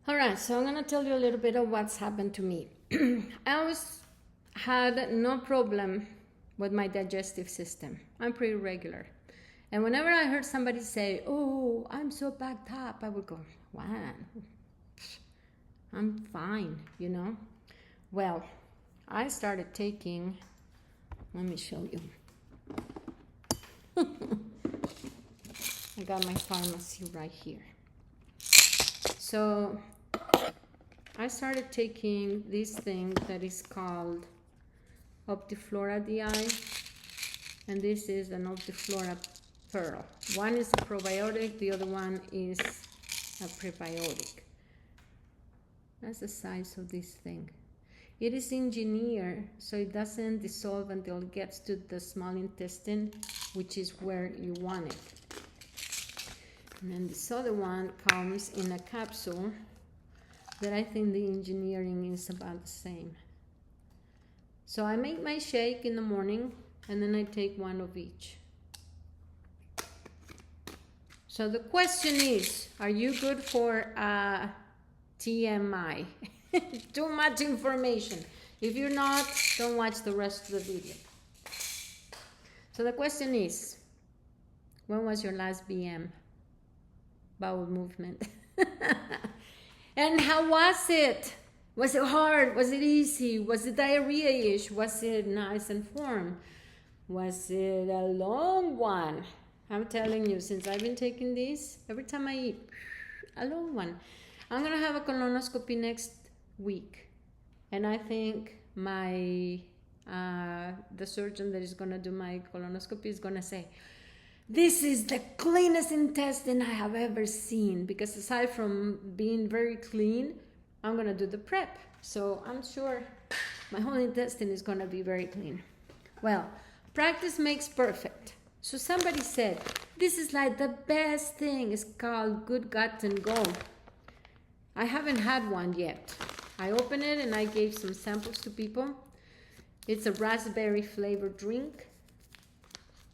All right, so I'm gonna tell you a little bit of what's happened to me. I always had no problem with my digestive system. I'm pretty regular. And whenever I heard somebody say, "Oh, I'm so backed up," I would go, "Wow, I'm fine." Well, I started taking, let me show you. I got my pharmacy right here. So I started taking this thing that is called Optiflora DI, and this is an Optiflora Pearl. One is a probiotic, the other one is a prebiotic. That's the size of this thing. It is engineered so it doesn't dissolve until it gets to the small intestine, which is where you want it. And then this other one comes in a capsule that I think the engineering is about the same. So I make my shake in the morning and then I take one of each. So the question is, are you good for TMI? Too much information. If you're not, don't watch the rest of the video. So the question is, when was your last BM? Bowel movement. And how was it? Was it hard? Was it easy? Was it diarrhea-ish? Was it nice and warm? Was it a long one? I'm telling you, since I've been taking this, every time I eat, a long one. I'm going to have a colonoscopy next week. And I think the surgeon that is going to do my colonoscopy is going to say, "This is the cleanest intestine I have ever seen." Because aside from being very clean, I'm going to do the prep. So I'm sure my whole intestine is going to be very clean. Well, practice makes perfect. So somebody said, this is like the best thing. It's called Good Gut and Go. I haven't had one yet. I opened it and I gave some samples to people. It's a raspberry flavored drink.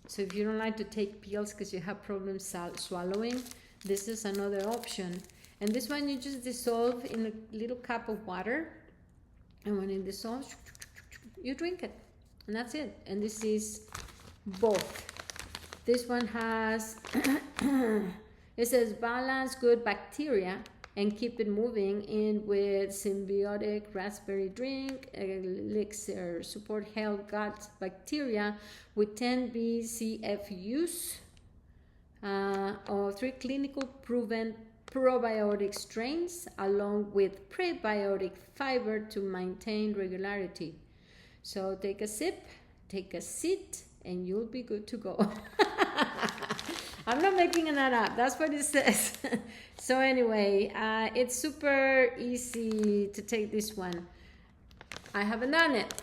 So if you don't like to take pills because you have problems swallowing, this is another option. And this one you just dissolve in a little cup of water. And when it dissolves, you drink it. And that's it. And this is both. This one has, it says balance good bacteria and keep it moving in with symbiotic raspberry drink, elixir, support health gut bacteria with 10 BCFUs or 3 clinical proven probiotic strains along with prebiotic fiber to maintain regularity. So take a sip, take a sit, and you'll be good to go. I'm not making that up. That's what it says. So anyway, it's super easy to take this one. I haven't done it.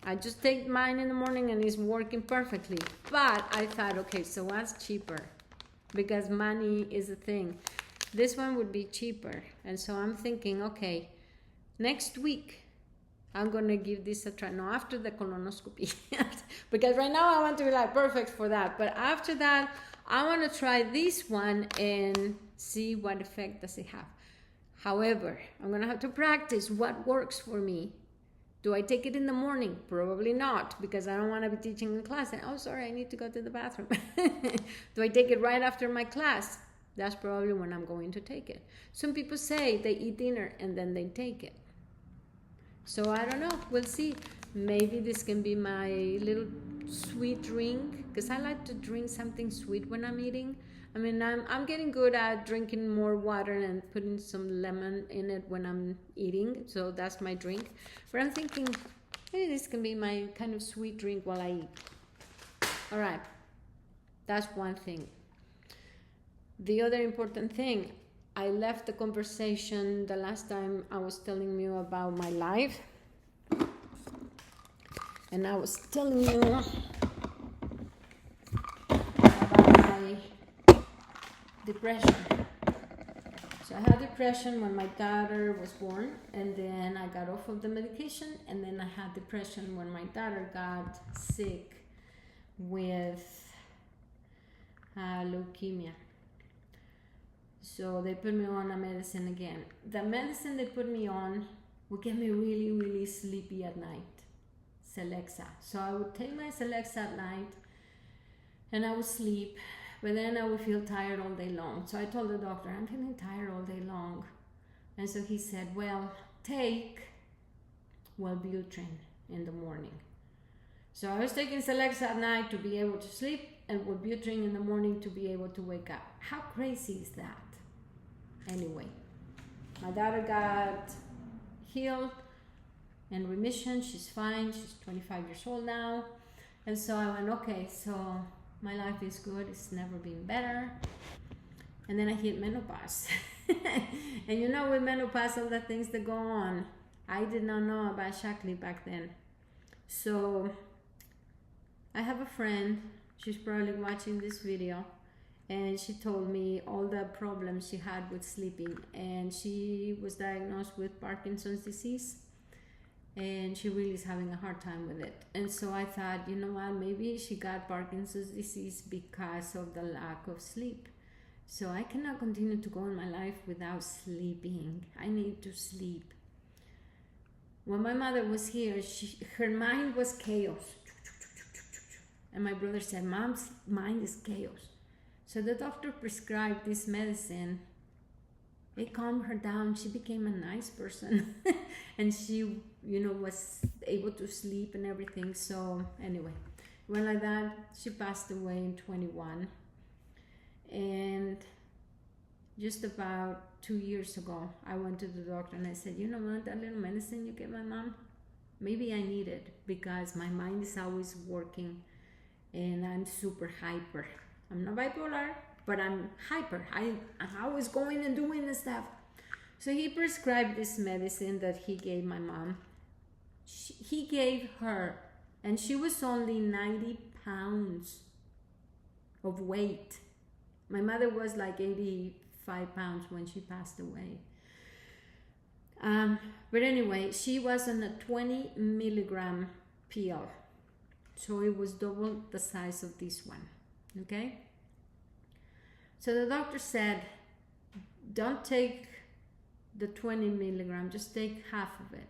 I just take mine in the morning and it's working perfectly. But I thought, okay, so what's cheaper? Because money is a thing. This one would be cheaper. And so I'm thinking, okay, next week, I'm going to give this a try. No, after the colonoscopy. Because right now I want to be like perfect for that. But after that, I want to try this one and see what effect does it have. However, I'm going to have to practice what works for me. Do I take it in the morning? Probably not, because I don't want to be teaching in class. And, oh, sorry, I need to go to the bathroom. Do I take it right after my class? That's probably when I'm going to take it. Some people say they eat dinner and then they take it. So I don't know. We'll see. Maybe this can be my little sweet drink, because I like to drink something sweet when I'm eating. I mean, I'm getting good at drinking more water and putting some lemon in it when I'm eating. So that's my drink. But I'm thinking, maybe this can be my kind of sweet drink while I eat. All right. That's one thing. The other important thing, I left the conversation the last time I was telling you about my life. And I was telling you about my depression. So I had depression when my daughter was born, and then I got off of the medication, and then I had depression when my daughter got sick with leukemia. So they put me on a medicine again. The medicine they put me on would get me really, really sleepy at night. Celexa. So I would take my Celexa at night and I would sleep, but then I would feel tired all day long. So I told the doctor, I'm feeling tired all day long. And so he said, well, take Wellbutrin in the morning. So I was taking Celexa at night to be able to sleep and Wellbutrin in the morning to be able to wake up. How crazy is that? Anyway, my daughter got healed in remission. She's fine. She's 25 years old now. And so I went, okay, so my life is good. It's never been better. And then I hit menopause. And you know, with menopause, all the things that go on, I did not know about Shaklee back then. So I have a friend, she's probably watching this video, and she told me all the problems she had with sleeping, and she was diagnosed with Parkinson's disease, and she really is having a hard time with it. And so I thought, you know what, maybe she got Parkinson's disease because of the lack of sleep. So I cannot continue to go in my life without sleeping. I need to sleep. When my mother was here, her mind was chaos. And my brother said, Mom's mind is chaos. So the doctor prescribed this medicine. It calmed her down. She became a nice person. And she, you know, was able to sleep and everything. So anyway, went like that. She passed away in 21. And just about 2 years ago, I went to the doctor and I said, you know what, that little medicine you gave my mom, maybe I need it because my mind is always working and I'm super hyper. I'm not bipolar, but I'm hyper. I'm always going and doing the stuff. So he prescribed this medicine that he gave my mom. He gave her, and she was only 90 pounds of weight. My mother was like 85 pounds when she passed away. But anyway, she was on a 20 milligram pill. So it was double the size of this one. Okay? So the doctor said, don't take the 20 milligram, just take half of it.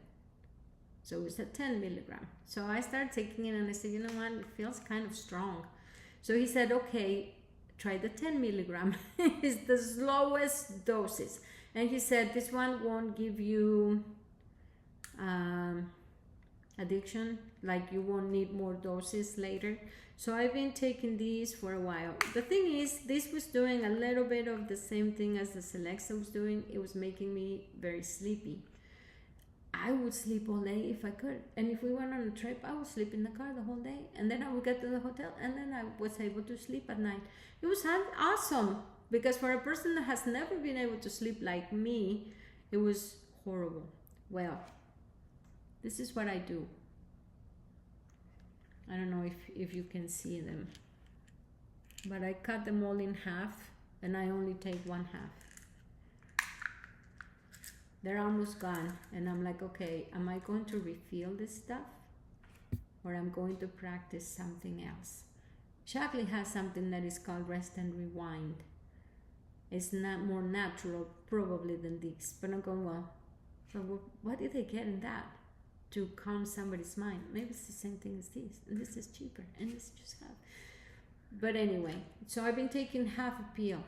So it's a 10 milligram. So I started taking it and I said, you know what, it feels kind of strong. So he said, okay, try the 10 milligram. It's the slowest doses. And he said, this one won't give you addiction, like you won't need more doses later. So I've been taking these for a while. The thing is, this was doing a little bit of the same thing as the Celexa was doing. It was making me very sleepy. I would sleep all day if I could. And if we went on a trip, I would sleep in the car the whole day. And then I would get to the hotel and then I was able to sleep at night. It was awesome because for a person that has never been able to sleep like me, it was horrible. Well, this is what I do. I don't know if you can see them, but I cut them all in half and I only take one half. They're almost gone and I'm like, okay, am I going to refill this stuff or I'm going to practice something else? Shaklee has something that is called rest and rewind. It's not more natural probably than this, but I'm going, well, what did they get in that to calm somebody's mind? Maybe it's the same thing as this, and this is cheaper, and this is just half. But anyway, so I've been taking half a pill,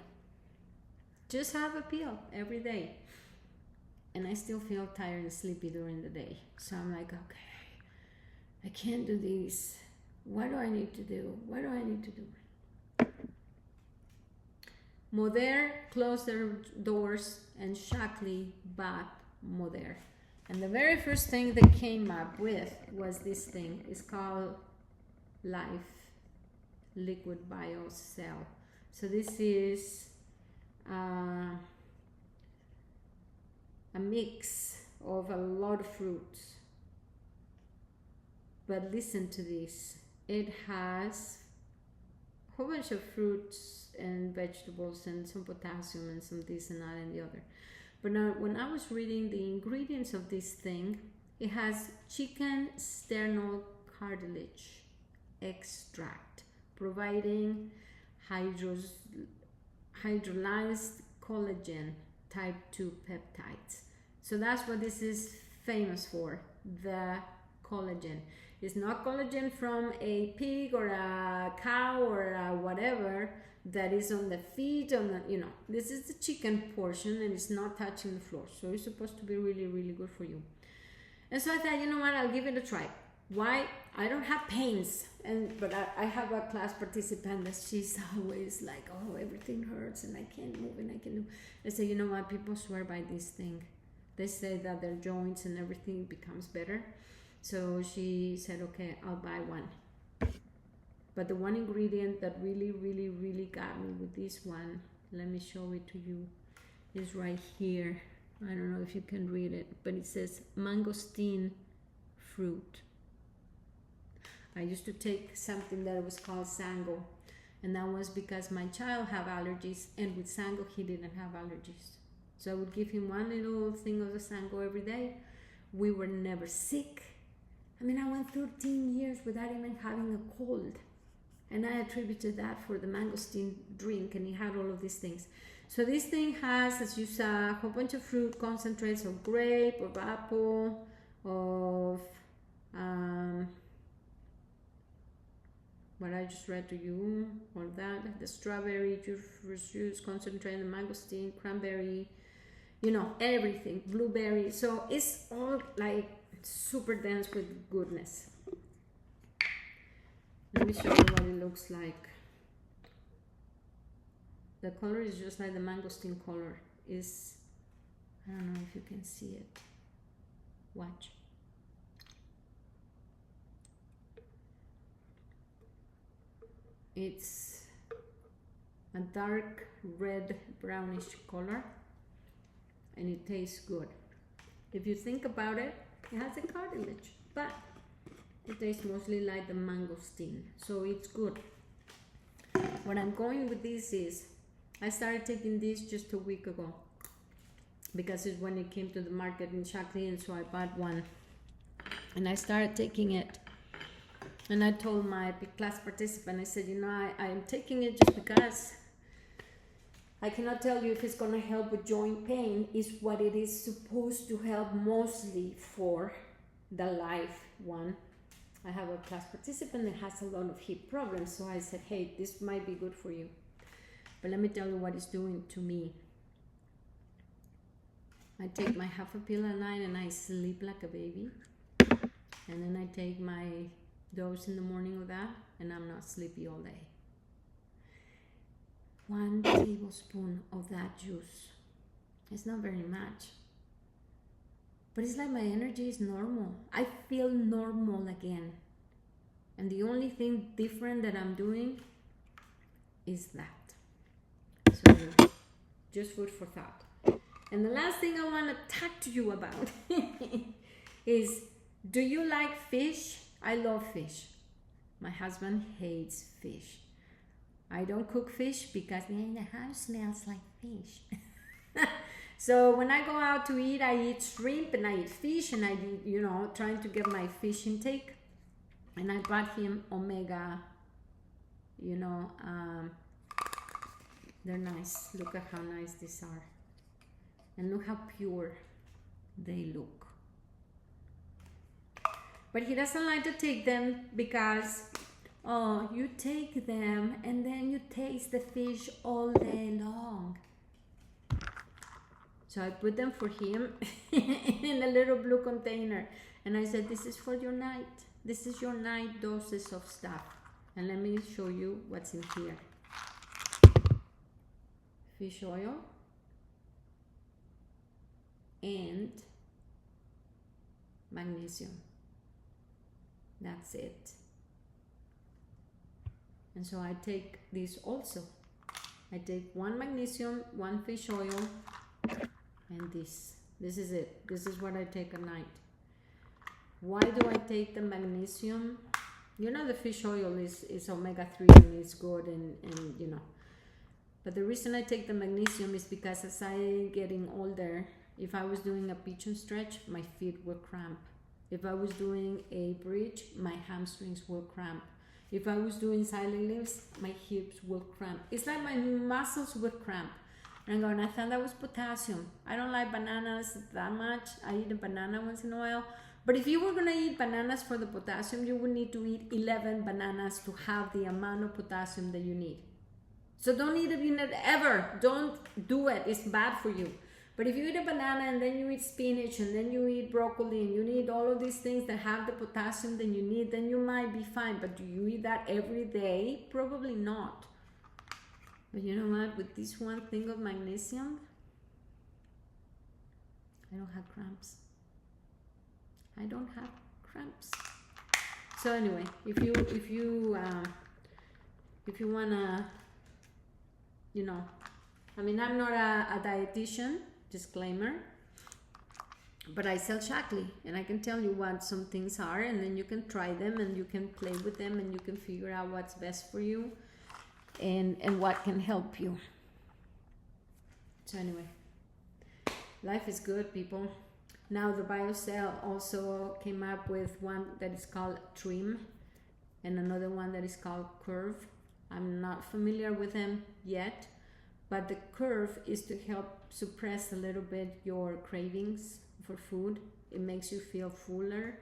just half a pill every day. And I still feel tired and sleepy during the day. So I'm like, okay, I can't do this. What do I need to do? What do I need to do? Modair closed their doors and Shaklee bought Modair. And the very first thing they came up with was this thing. It's called Life Liquid BioCell. So this is a mix of a lot of fruits. But listen to this. It has a whole bunch of fruits and vegetables and some potassium and some this and that and the other. But now when I was reading the ingredients of this thing, it has chicken sternal cartilage extract, providing hydrolyzed collagen type 2 peptides. So that's what this is famous for, the collagen. It's not collagen from a pig or a cow or a whatever that is on the feet, on the, this is the chicken portion and it's not touching the floor. So it's supposed to be really, really good for you. And so I thought, you know what, I'll give it a try. Why? I don't have pains, but I have a class participant that she's always like, oh, everything hurts and I can't move and I can do. I say, you know what, people swear by this thing. They say that their joints and everything becomes better. So she said, okay, I'll buy one. But the one ingredient that really, really, really got me with this one, let me show it to you, is right here. I don't know if you can read it, but it says mangosteen fruit. I used to take something that was called Sango, and that was because my child had allergies, and with Sango he didn't have allergies. So I would give him one little thing of the Sango every day. We were never sick. I mean, I went 13 years without even having a cold, and I attributed that for the mangosteen drink, and it had all of these things. So this thing has, as you saw, a whole bunch of fruit concentrates of grape, of apple, of what I just read to you, all that, the strawberry juice concentrate, the mangosteen, cranberry, everything, blueberry. So it's all like super dense with goodness. Let me show you what it looks like. The color is just like the mangosteen color. I don't know if you can see it. Watch. It's a dark red brownish color and it tastes good. If you think about it, it has a cartilage, but it tastes mostly like the mangosteen, so it's good. What I'm going with this is, I started taking this just a week ago because it's when it came to the market in Shakti, and so I bought one and I started taking it. And I told my class participant, I said, I'm taking it just because I cannot tell you if it's going to help with joint pain. Is what it is supposed to help mostly for the live one. I have a class participant that has a lot of hip problems, so I said, hey, this might be good for you. But let me tell you what it's doing to me. I take my half a pill a night and I sleep like a baby. And then I take my dose in the morning of that, and I'm not sleepy all day. 1 tablespoon of that juice. It's not very much, but it's like my energy is normal. I feel normal again, and the only thing different that I'm doing is that. So just food for thought. And the last thing I want to talk to you about is, do you like fish? I love fish. My husband hates fish. I don't cook fish because the house smells like fish. So when I go out to eat, I eat shrimp and I eat fish, and I eat, trying to get my fish intake. And I bought him omega, they're nice. Look at how nice these are. And look how pure they look. But he doesn't like to take them because, you take them and then you taste the fish all day long. So I put them for him in a little blue container. And I said, this is for your night. This is your night doses of stuff. And let me show you what's in here. Fish oil and magnesium. That's it. And so I take this also. I take 1 magnesium, 1 fish oil, and this. This is it. This is what I take at night. Why do I take the magnesium? The fish oil is omega-3 and it's good and. But the reason I take the magnesium is because as I'm getting older, if I was doing a pigeon stretch, my feet will cramp. If I was doing a bridge, my hamstrings will cramp. If I was doing silent lifts, my hips will cramp. It's like my muscles will cramp. And I'm going, I thought that was potassium. I don't like bananas that much. I eat a banana once in a while. But if you were going to eat bananas for the potassium, you would need to eat 11 bananas to have the amount of potassium that you need. So don't eat a banana ever. Don't do it. It's bad for you. But if you eat a banana and then you eat spinach and then you eat broccoli and you need all of these things that have the potassium that you need, then you might be fine. But do you eat that every day? Probably not. But you know what? With this one thing of magnesium, I don't have cramps. I don't have cramps. So anyway, if you wanna, you know, I mean, I'm not a dietitian, disclaimer, but I sell Shaklee and I can tell you what some things are, and then you can try them and you can play with them and you can figure out what's best for you and what can help you. So anyway, life is good, people. Now the BioCell also came up with one that is called Trim and another one that is called Curve. I'm not familiar with them yet, but the Curve is to help suppress a little bit your cravings for food. It makes you feel fuller.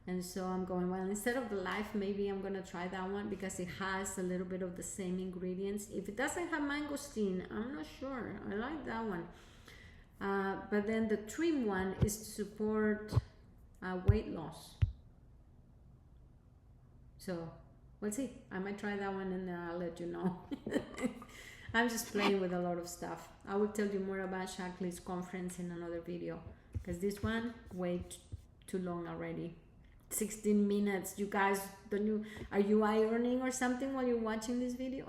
And so I'm going, well, instead of the Life, maybe I'm going to try that one because it has a little bit of the same ingredients. If it doesn't have mangosteen, I'm not sure. I like that one. But then the Trim one is to support weight loss. So we'll see. I might try that one and I'll let you know. I'm just playing with a lot of stuff. I will tell you more about Shaklee's conference in another video because this one way too long already. 16 minutes. You guys, are you ironing or something while you're watching this video?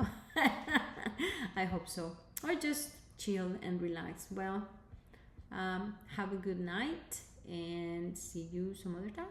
I hope so. Or just chill and relax. Well, have a good night and see you some other time.